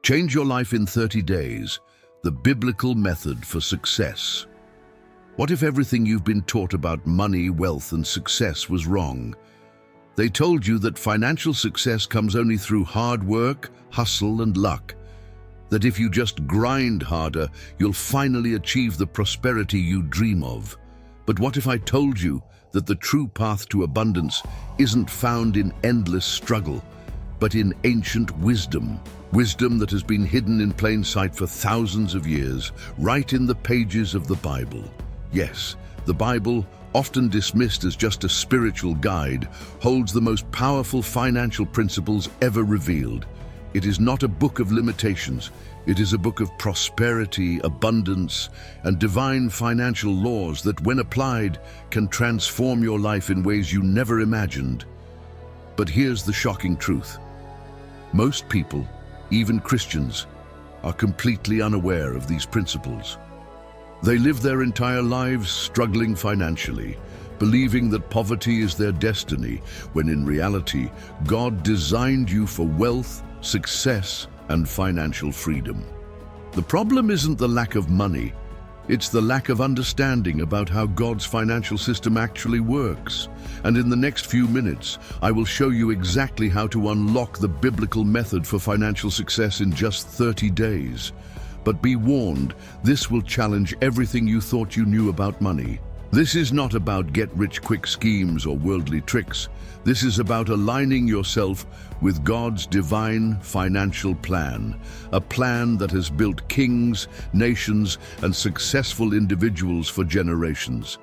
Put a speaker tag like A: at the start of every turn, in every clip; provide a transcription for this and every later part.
A: Change your life in 30 days, the biblical method for success. What if everything you've been taught about money, wealth, and success was wrong? They told you that financial success comes only through hard work, hustle, and luck. That if you just grind harder, you'll finally achieve the prosperity you dream of. But what if I told you that the true path to abundance isn't found in endless struggle, but in ancient wisdom? Wisdom that has been hidden in plain sight for thousands of years, right in the pages of the Bible. Yes, the Bible, often dismissed as just a spiritual guide, holds the most powerful financial principles ever revealed. It is not a book of limitations. It is a book of prosperity, abundance, and divine financial laws that, when applied, can transform your life in ways you never imagined. But here's the shocking truth. Most people, even Christians, are completely unaware of these principles. They live their entire lives struggling financially, believing that poverty is their destiny, when in reality, God designed you for wealth, success, and financial freedom. The problem isn't the lack of money, it's the lack of understanding about how God's financial system actually works. And in the next few minutes, I will show you exactly how to unlock the biblical method for financial success in just 30 days. But be warned, this will challenge everything you thought you knew about money. This is not about get-rich-quick schemes or worldly tricks. This is about aligning yourself with God's divine financial plan, a plan that has built kings, nations, and successful individuals for generations.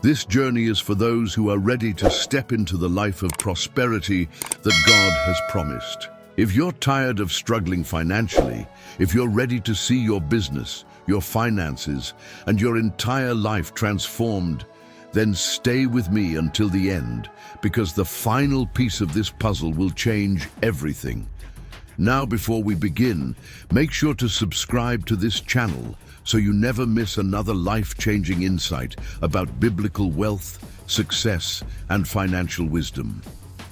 A: This journey is for those who are ready to step into the life of prosperity that God has promised. If you're tired of struggling financially, if you're ready to see your business, your finances, and your entire life transformed, then stay with me until the end, because the final piece of this puzzle will change everything. Now, before we begin, make sure to subscribe to this channel so you never miss another life-changing insight about biblical wealth, success, and financial wisdom.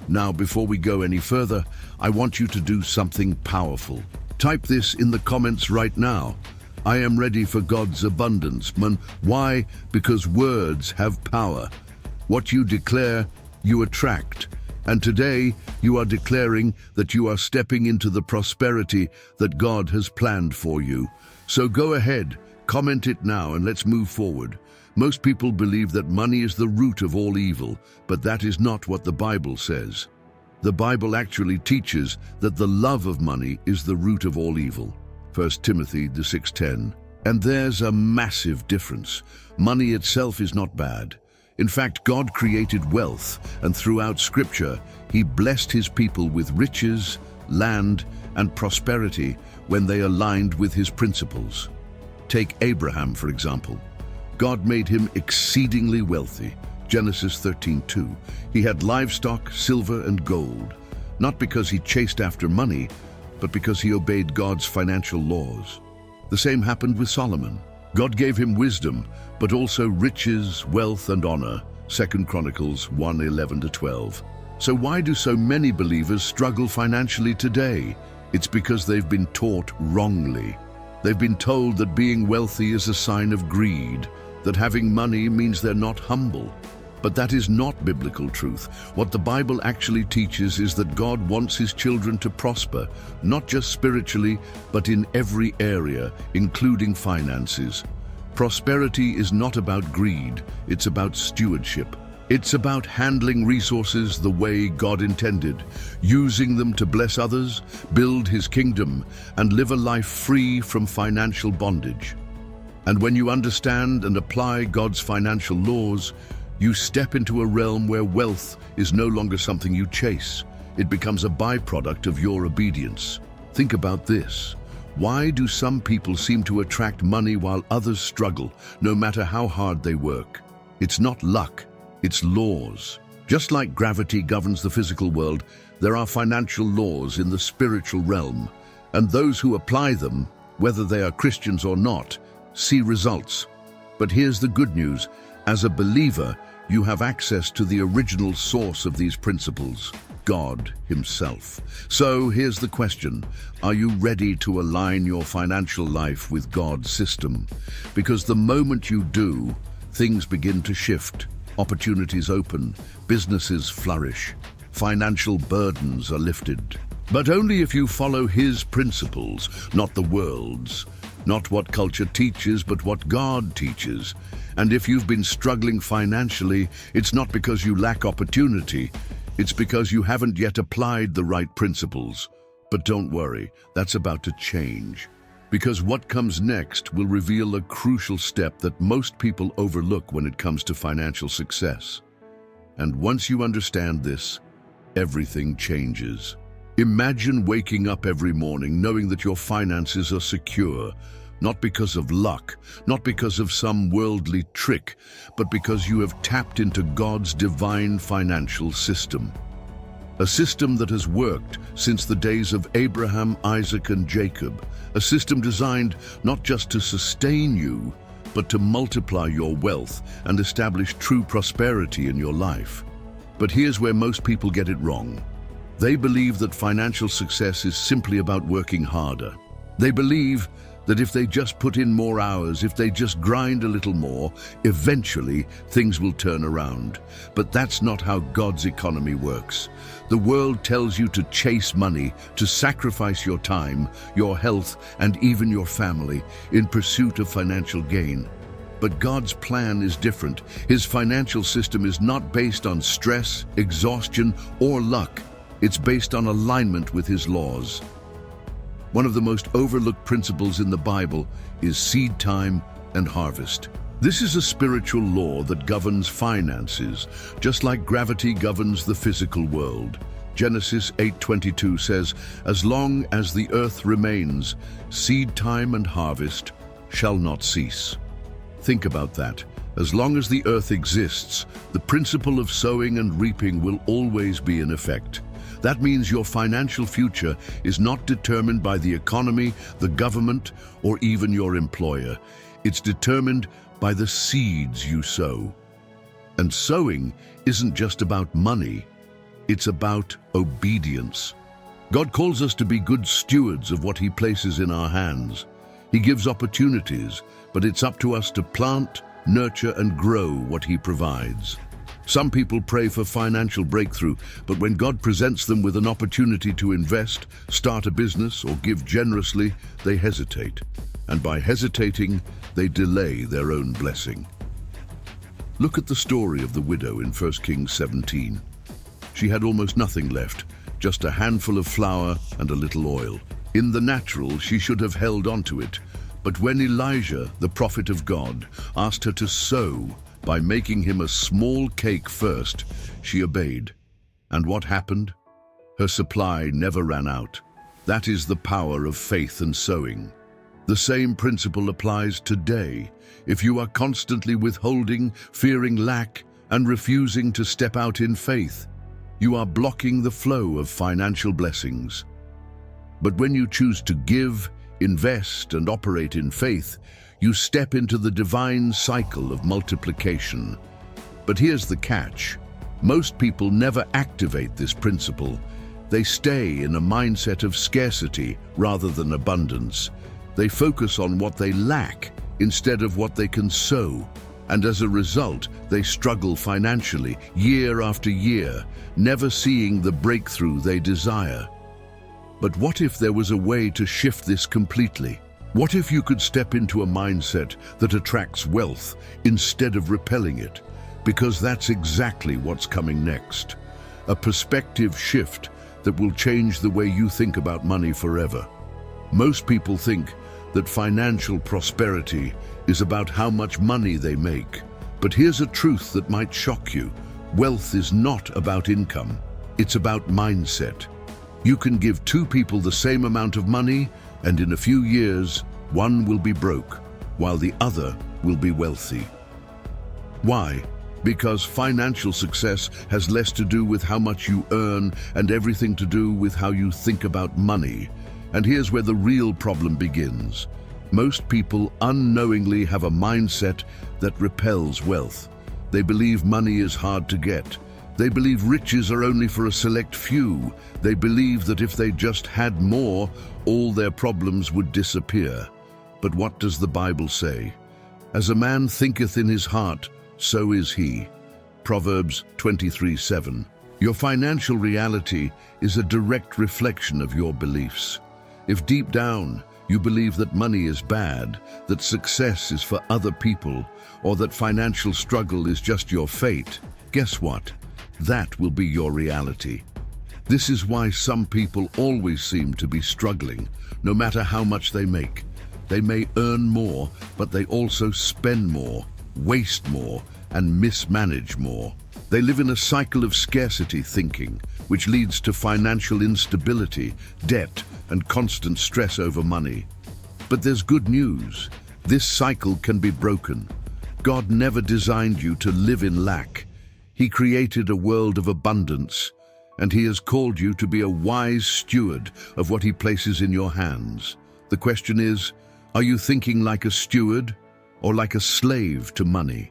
A: Now, before we go any further, I want you to do something powerful. Type this in the comments right now. I am ready for God's abundance. Why? Because words have power. What you declare, you attract. And today, you are declaring that you are stepping into the prosperity that God has planned for you. So go ahead, comment it now, and let's move forward. Most people believe that money is the root of all evil, but that is not what the Bible says. The Bible actually teaches that the love of money is the root of all evil. 1 Timothy 6:10. And there's a massive difference. Money itself is not bad. In fact, God created wealth, and throughout Scripture, He blessed His people with riches, land, and prosperity when they aligned with His principles. Take Abraham, for example. God made him exceedingly wealthy. Genesis 13:2. He had livestock, silver, and gold, not because he chased after money, but because he obeyed God's financial laws. The same happened with Solomon. God gave him wisdom, but also riches, wealth, and honor. 2 Chronicles 1:11-12. So why do so many believers struggle financially today? It's because they've been taught wrongly. They've been told that being wealthy is a sign of greed, that having money means they're not humble. But that is not biblical truth. What the Bible actually teaches is that God wants His children to prosper, not just spiritually, but in every area, including finances. Prosperity is not about greed, it's about stewardship. It's about handling resources the way God intended, using them to bless others, build His kingdom, and live a life free from financial bondage. And when you understand and apply God's financial laws, you step into a realm where wealth is no longer something you chase. It becomes a byproduct of your obedience. Think about this. Why do some people seem to attract money while others struggle, no matter how hard they work? It's not luck, it's laws. Just like gravity governs the physical world, there are financial laws in the spiritual realm. And those who apply them, whether they are Christians or not, see results. But here's the good news. As a believer, you have access to the original source of these principles. God Himself. So here's the question. Are you ready to align your financial life with God's system? Because the moment you do, things begin to shift. Opportunities open, businesses flourish, financial burdens are lifted. But only if you follow His principles, not the world's. Not what culture teaches, but what God teaches. And if you've been struggling financially, it's not because you lack opportunity. It's because you haven't yet applied the right principles. But don't worry, that's about to change. Because what comes next will reveal a crucial step that most people overlook when it comes to financial success. And once you understand this, everything changes. Imagine waking up every morning knowing that your finances are secure, not because of luck, not because of some worldly trick, but because you have tapped into God's divine financial system. A system that has worked since the days of Abraham, Isaac, and Jacob. A system designed not just to sustain you, but to multiply your wealth and establish true prosperity in your life. But here's where most people get it wrong. They believe that financial success is simply about working harder. They believe that if they just put in more hours, if they just grind a little more, eventually things will turn around. But that's not how God's economy works. The world tells you to chase money, to sacrifice your time, your health, and even your family in pursuit of financial gain. But God's plan is different. His financial system is not based on stress, exhaustion, or luck. It's based on alignment with His laws. One of the most overlooked principles in the Bible is seed time and harvest. This is a spiritual law that governs finances, just like gravity governs the physical world. Genesis 8:22 says, "As long as the earth remains, seed time and harvest shall not cease." Think about that. As long as the earth exists, the principle of sowing and reaping will always be in effect. That means your financial future is not determined by the economy, the government, or even your employer. It's determined by the seeds you sow. And sowing isn't just about money, it's about obedience. God calls us to be good stewards of what He places in our hands. He gives opportunities, but it's up to us to plant, nurture, and grow what He provides. Some people pray for financial breakthrough, but when God presents them with an opportunity to invest, start a business, or give generously, they hesitate. And by hesitating, they delay their own blessing. Look at the story of the widow in 1 Kings 17. She had almost nothing left, just a handful of flour and a little oil. In the natural, she should have held onto it, but when Elijah, the prophet of God, asked her to sow, by making him a small cake first, she obeyed. And what happened? Her supply never ran out. That is the power of faith and sowing. The same principle applies today. If you are constantly withholding, fearing lack, and refusing to step out in faith, you are blocking the flow of financial blessings. But when you choose to give, invest, and operate in faith, you step into the divine cycle of multiplication. But here's the catch. Most people never activate this principle. They stay in a mindset of scarcity rather than abundance. They focus on what they lack instead of what they can sow. And as a result, they struggle financially year after year, never seeing the breakthrough they desire. But what if there was a way to shift this completely? What if you could step into a mindset that attracts wealth instead of repelling it? Because that's exactly what's coming next. A perspective shift that will change the way you think about money forever. Most people think that financial prosperity is about how much money they make. But here's a truth that might shock you. Wealth is not about income. It's about mindset. You can give two people the same amount of money, and in a few years, one will be broke, while the other will be wealthy. Why? Because financial success has less to do with how much you earn and everything to do with how you think about money. And here's where the real problem begins. Most people unknowingly have a mindset that repels wealth. They believe money is hard to get. They believe riches are only for a select few. They believe that if they just had more, all their problems would disappear. But what does the Bible say? As a man thinketh in his heart, so is he. Proverbs 23:7. Your financial reality is a direct reflection of your beliefs. If deep down you believe that money is bad, that success is for other people, or that financial struggle is just your fate, guess what? That will be your reality. This is why some people always seem to be struggling, no matter how much they make. They may earn more, but they also spend more, waste more, and mismanage more. They live in a cycle of scarcity thinking, which leads to financial instability, debt, and constant stress over money. But there's good news. This cycle can be broken. God never designed you to live in lack. He created a world of abundance, and He has called you to be a wise steward of what He places in your hands. The question is, are you thinking like a steward or like a slave to money?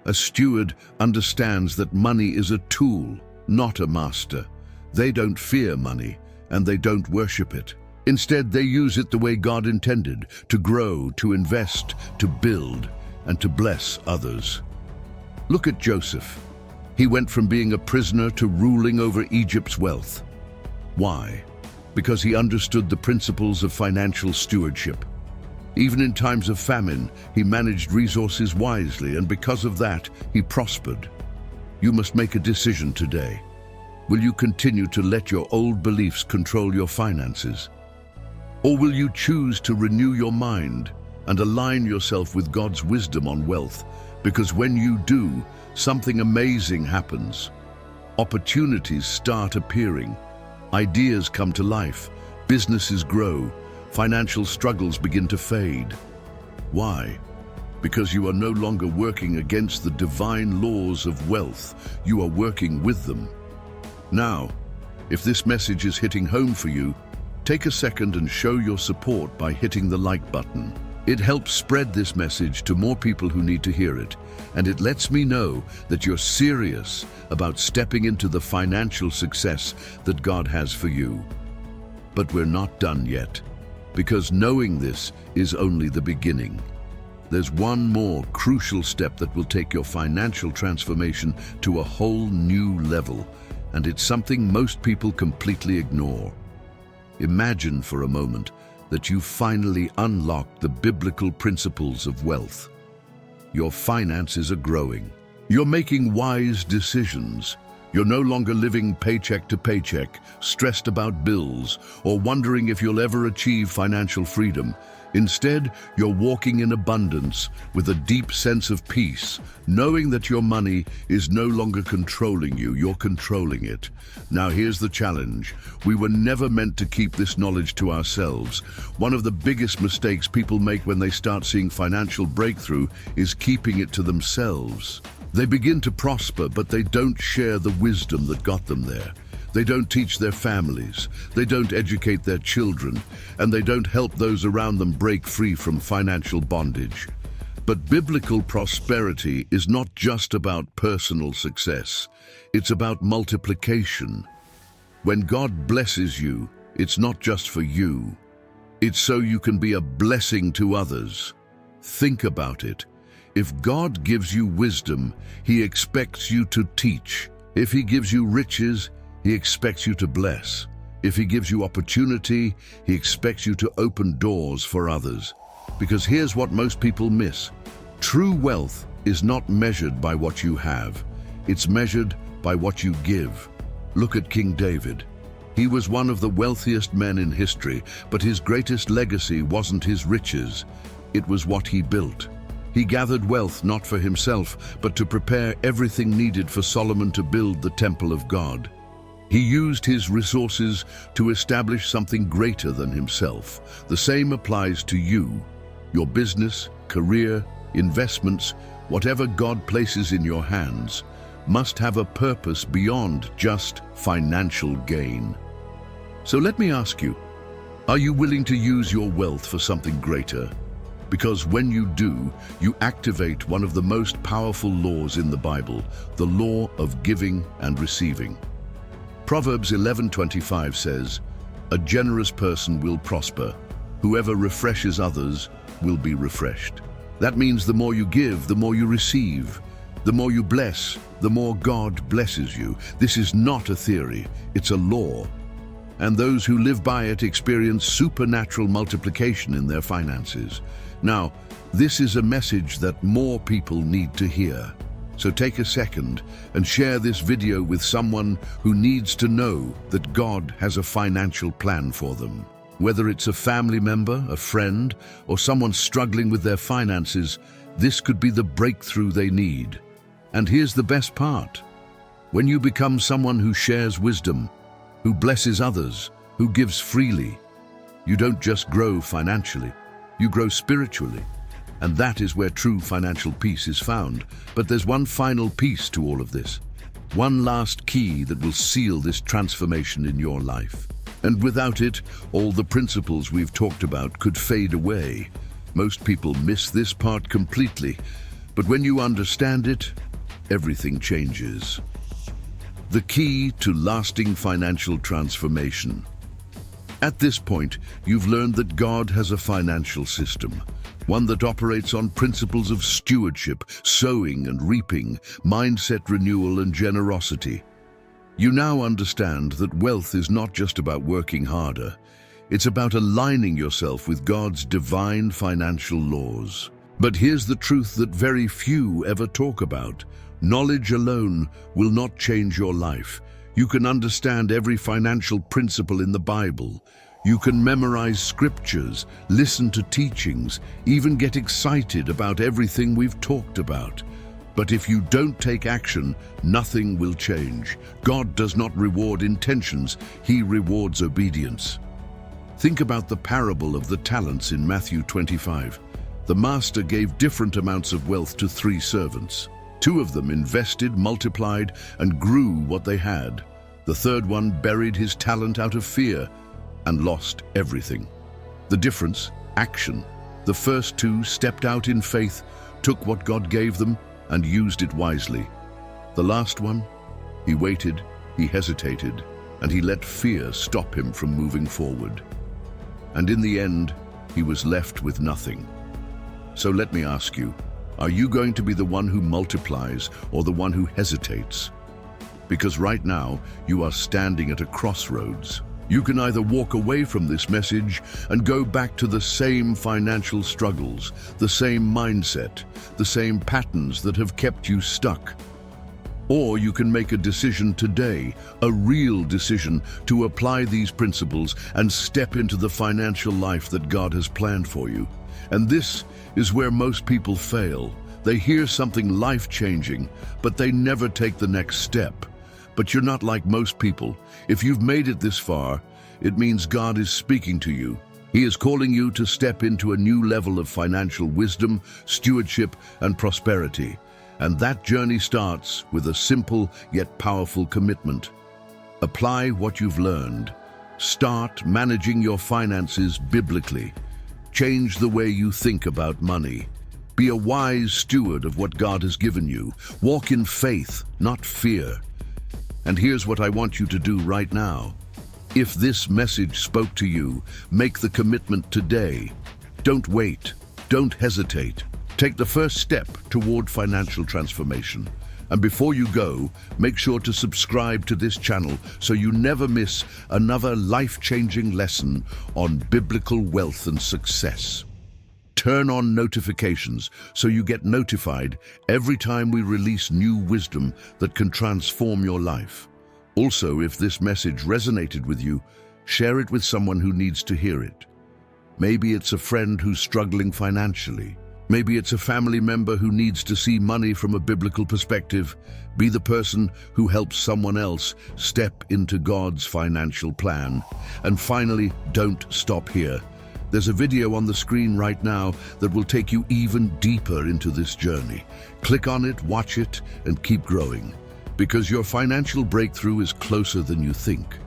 A: A steward understands that money is a tool, not a master. They don't fear money, and they don't worship it. Instead, they use it the way God intended, to grow, to invest, to build, and to bless others. Look at Joseph. He went from being a prisoner to ruling over Egypt's wealth. Why? Because he understood the principles of financial stewardship. Even in times of famine, he managed resources wisely, and because of that, he prospered. You must make a decision today. Will you continue to let your old beliefs control your finances? Or will you choose to renew your mind and align yourself with God's wisdom on wealth? Because when you do, something amazing happens. Opportunities start appearing. Ideas come to life. Businesses grow. Financial struggles begin to fade. Why? Because you are no longer working against the divine laws of wealth. You are working with them. Now, if this message is hitting home for you, take a second and show your support by hitting the like button. It helps spread this message to more people who need to hear it, and it lets me know that you're serious about stepping into the financial success that God has for you. But we're not done yet. Because knowing this is only the beginning. There's one more crucial step that will take your financial transformation to a whole new level, and it's something most people completely ignore. Imagine for a moment that you finally unlocked the biblical principles of wealth. Your finances are growing. You're making wise decisions. You're no longer living paycheck to paycheck, stressed about bills, or wondering if you'll ever achieve financial freedom. Instead, you're walking in abundance with a deep sense of peace, knowing that your money is no longer controlling you, you're controlling it. Now here's the challenge. We were never meant to keep this knowledge to ourselves. One of the biggest mistakes people make when they start seeing financial breakthrough is keeping it to themselves. They begin to prosper, but they don't share the wisdom that got them there. They don't teach their families, they don't educate their children, and they don't help those around them break free from financial bondage. But biblical prosperity is not just about personal success, it's about multiplication. When God blesses you, it's not just for you, it's so you can be a blessing to others. Think about it. If God gives you wisdom, He expects you to teach. If He gives you riches, He expects you to bless. If He gives you opportunity, He expects you to open doors for others. Because here's what most people miss. True wealth is not measured by what you have. It's measured by what you give. Look at King David. He was one of the wealthiest men in history, but his greatest legacy wasn't his riches. It was what he built. He gathered wealth not for himself, but to prepare everything needed for Solomon to build the temple of God. He used his resources to establish something greater than himself. The same applies to you. Your business, career, investments, whatever God places in your hands, must have a purpose beyond just financial gain. So let me ask you, are you willing to use your wealth for something greater? Because when you do, you activate one of the most powerful laws in the Bible, the law of giving and receiving. Proverbs 11:25 says, "A generous person will prosper. Whoever refreshes others will be refreshed." That means the more you give, the more you receive. The more you bless, the more God blesses you. This is not a theory, it's a law. And those who live by it experience supernatural multiplication in their finances. Now, this is a message that more people need to hear. So take a second and share this video with someone who needs to know that God has a financial plan for them. Whether it's a family member, a friend, or someone struggling with their finances, this could be the breakthrough they need. And here's the best part. When you become someone who shares wisdom, who blesses others, who gives freely, you don't just grow financially, you grow spiritually. And that is where true financial peace is found. But there's one final piece to all of this. One last key that will seal this transformation in your life. And without it, all the principles we've talked about could fade away. Most people miss this part completely. But when you understand it, everything changes. The key to lasting financial transformation. At this point, you've learned that God has a financial system, one that operates on principles of stewardship, sowing and reaping, mindset renewal and generosity. You now understand that wealth is not just about working harder. It's about aligning yourself with God's divine financial laws. But here's the truth that very few ever talk about. Knowledge alone will not change your life. You can understand every financial principle in the Bible. You can memorize scriptures, listen to teachings, even get excited about everything we've talked about. But if you don't take action, nothing will change. God does not reward intentions, He rewards obedience. Think about the parable of the talents in Matthew 25. The master gave different amounts of wealth to 3 servants. 2 of them invested, multiplied, and grew what they had. The third one buried his talent out of fear and lost everything. The difference? Action. The first 2 stepped out in faith, took what God gave them, and used it wisely. The last one? He waited, he hesitated, and he let fear stop him from moving forward. And in the end, he was left with nothing. So let me ask you, are you going to be the one who multiplies or the one who hesitates? Because right now, you are standing at a crossroads. You can either walk away from this message and go back to the same financial struggles, the same mindset, the same patterns that have kept you stuck. Or you can make a decision today, a real decision, to apply these principles and step into the financial life that God has planned for you. And this is where most people fail. They hear something life-changing, but they never take the next step. But you're not like most people. If you've made it this far, it means God is speaking to you. He is calling you to step into a new level of financial wisdom, stewardship, and prosperity. And that journey starts with a simple yet powerful commitment. Apply what you've learned. Start managing your finances biblically. Change the way you think about money. Be a wise steward of what God has given you. Walk in faith, not fear. And here's what I want you to do right now. If this message spoke to you, make the commitment today. Don't wait. Don't hesitate. Take the first step toward financial transformation. And before you go, make sure to subscribe to this channel so you never miss another life-changing lesson on biblical wealth and success. Turn on notifications so you get notified every time we release new wisdom that can transform your life. Also, if this message resonated with you, share it with someone who needs to hear it. Maybe it's a friend who's struggling financially. Maybe it's a family member who needs to see money from a biblical perspective. Be the person who helps someone else step into God's financial plan. And finally, don't stop here. There's a video on the screen right now that will take you even deeper into this journey. Click on it, watch it, and keep growing. Because your financial breakthrough is closer than you think.